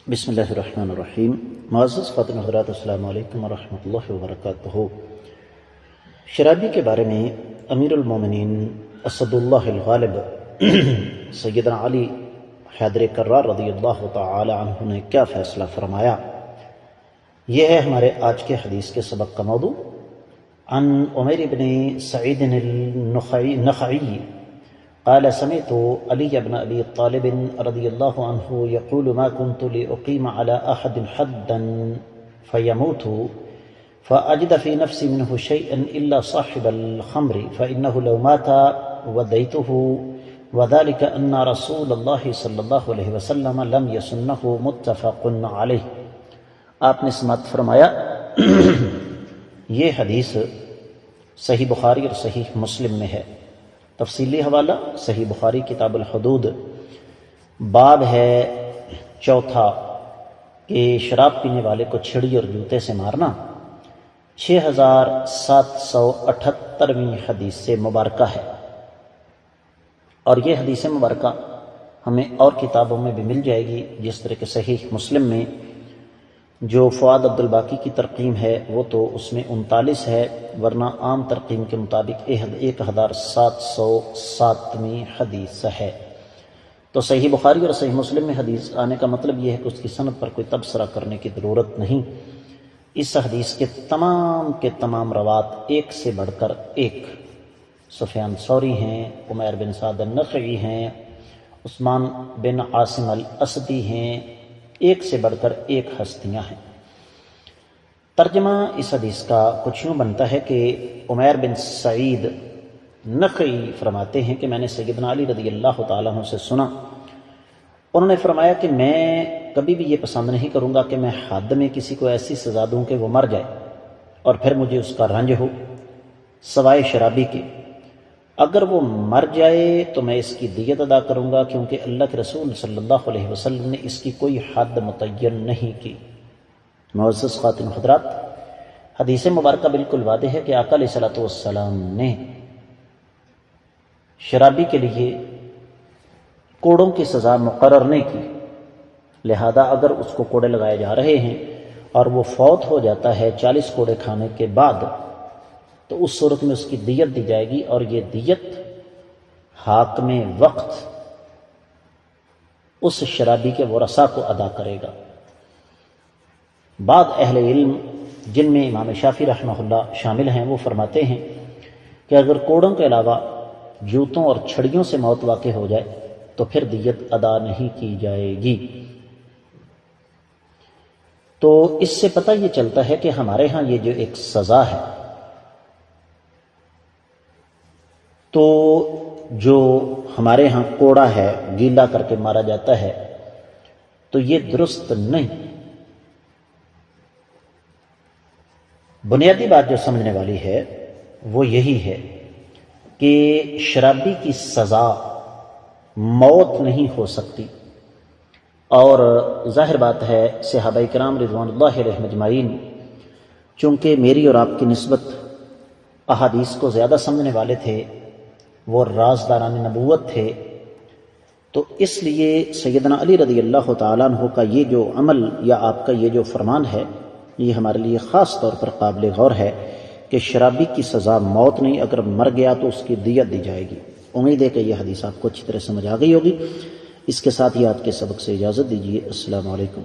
بسم اللہ الرحمن الرحیم۔ معزز خواتین حضرات، السلام علیکم ورحمۃ اللہ وبرکاتہ۔ شرابی کے بارے میں امیر المومنین اسد اللہ الغالب سیدنا علی حیدر کرار رضی اللہ تعالی عنہ نے کیا فیصلہ فرمایا، یہ ہے ہمارے آج کے حدیث کے سبق کا موضوع۔ عن عمیر بن سعید النخعی قال سمعت علي بن أبي طالب رضي الله عنه يقول ما كنت لأقيم على أحد حدا فيموت فأجد في نفسي منه شيئا إلا صاحب الخمر فإنه لو مات وديته وذلك أن رسول الله صلى الله عليه وسلم لم يسنه متفق عليه۔ آپ نے سماعت فرمایا، یہ حدیث صحیح بخاری اور صحیح مسلم میں ہے۔ تفصیلی حوالہ صحیح بخاری کتاب الحدود، باب ہے 4 کہ شراب پینے والے کو چھڑی اور جوتے سے مارنا، 6778ویں حدیث سے مبارکہ ہے۔ اور یہ حدیث مبارکہ ہمیں اور کتابوں میں بھی مل جائے گی، جس طرح کہ صحیح مسلم میں جو فؤاد عبد الباقی کی ترقیم ہے وہ تو اس میں 39 ہے، ورنہ عام ترقیم کے مطابق 1707ویں حدیث ہے۔ تو صحیح بخاری اور صحیح مسلم میں حدیث آنے کا مطلب یہ ہے کہ اس کی سند پر کوئی تبصرہ کرنے کی ضرورت نہیں۔ اس حدیث کے تمام روات ایک سے بڑھ کر ایک، سفیان ثوری ہیں، عمیر بن سعد النخعی ہیں، عثمان بن عاصم الاسدی ہیں، ایک سے بڑھ کر ایک ہستیاں ہیں۔ ترجمہ اس حدیث کا کچھ یوں بنتا ہے کہ عمیر بن سعید نخعی فرماتے ہیں کہ میں نے سیدنا علی رضی اللہ تعالیٰ عنہ سے سنا، انہوں نے فرمایا کہ میں کبھی بھی یہ پسند نہیں کروں گا کہ میں حد میں کسی کو ایسی سزا دوں کہ وہ مر جائے اور پھر مجھے اس کا رنج ہو، سوائے شرابی کے۔ اگر وہ مر جائے تو میں اس کی دیت ادا کروں گا، کیونکہ اللہ کے رسول صلی اللہ علیہ وسلم نے اس کی کوئی حد متعین نہیں کی۔ معزز خواتین حضرات، حدیث مبارکہ بالکل واضح ہے کہ آقا علیہ الصلوۃ والسلام نے شرابی کے لیے کوڑوں کی سزا مقرر نہیں کی، لہذا اگر اس کو کوڑے لگائے جا رہے ہیں اور وہ فوت ہو جاتا ہے 40 کوڑے کھانے کے بعد، تو اس صورت میں اس کی دیت دی جائے گی، اور یہ دیت حاکم وقت اس شرابی کے ورثاء کو ادا کرے گا۔ بعض اہل علم جن میں امام شافعی رحمہ اللہ شامل ہیں وہ فرماتے ہیں کہ اگر کوڑوں کے علاوہ جوتوں اور چھڑیوں سے موت واقع ہو جائے تو پھر دیت ادا نہیں کی جائے گی۔ تو اس سے پتہ یہ چلتا ہے کہ ہمارے ہاں یہ جو ایک سزا ہے، تو جو ہمارے ہاں کوڑا ہے، گیلا کر کے مارا جاتا ہے، تو یہ درست نہیں۔ بنیادی بات جو سمجھنے والی ہے وہ یہی ہے کہ شرابی کی سزا موت نہیں ہو سکتی، اور ظاہر بات ہے صحابہ کرام رضوان اللہ علیہم اجمعین چونکہ میری اور آپ کی نسبت احادیث کو زیادہ سمجھنے والے تھے، وہ رازداران نبوت تھے، تو اس لیے سیدنا علی رضی اللہ تعالیٰ عنہ کا یہ جو عمل یا آپ کا یہ جو فرمان ہے، یہ ہمارے لیے خاص طور پر قابل غور ہے کہ شرابی کی سزا موت نہیں، اگر مر گیا تو اس کی دیت دی جائے گی۔ امید ہے کہ یہ حدیث آپ کو اچھی طرح سمجھ آ گئی ہوگی۔ اس کے ساتھ ہی آج کے سبق سے اجازت دیجیے۔ السلام علیکم۔